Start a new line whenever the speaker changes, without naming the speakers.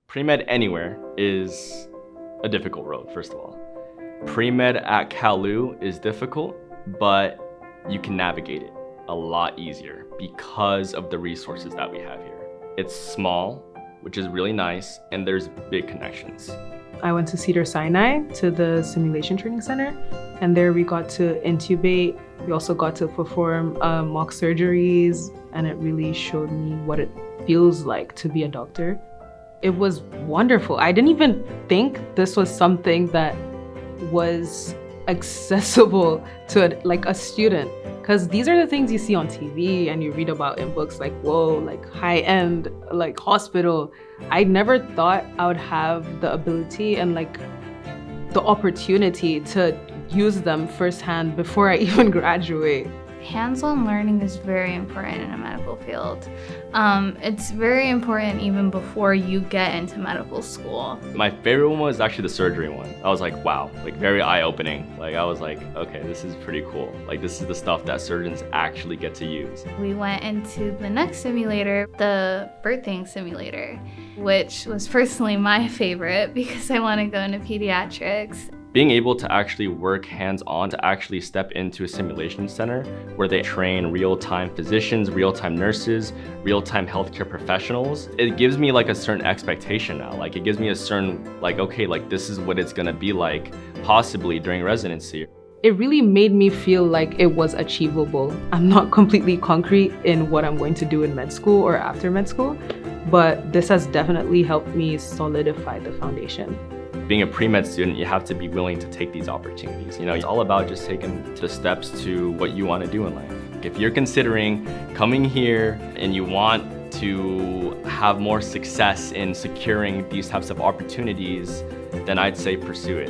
Pre-med anywhere is a difficult road, first of all. Pre-med at CalLu is difficult, but you can navigate it a lot easier because of the resources that we have here. It's small, which is really nice, and there's big connections.
I went to Cedars-Sinai to the simulation training center, and there we got to intubate. We also got to perform mock surgeries, and it really showed me what it feels like to be a doctor. It was wonderful. I didn't even think this was something that was accessible to a student, because these are the things you see on TV and you read about in books, like, whoa, like high-end, like hospital. I never thought I would have the ability and the opportunity to use them firsthand before I even graduate.
Hands-on learning is very important in a medical field. It's very important even before you get into medical school.
My favorite one was actually the surgery one. I was like, wow, very eye-opening. I was like, okay, this is pretty cool. This is the stuff that surgeons actually get to use.
We went into the next simulator, the birthing simulator, which was personally my favorite because I want to go into pediatrics.
Being able to actually work hands-on, to actually step into a simulation center where they train real-time physicians, real-time nurses, real-time healthcare professionals, it gives me a certain expectation now. It gives me a certain, okay, this is what it's gonna be like possibly during residency.
It really made me feel like it was achievable. I'm not completely concrete in what I'm going to do in med school or after med school, but this has definitely helped me solidify the foundation.
Being a pre-med student, you have to be willing to take these opportunities. It's all about just taking the steps to what you want to do in life. If you're considering coming here and you want to have more success in securing these types of opportunities, then I'd say pursue it.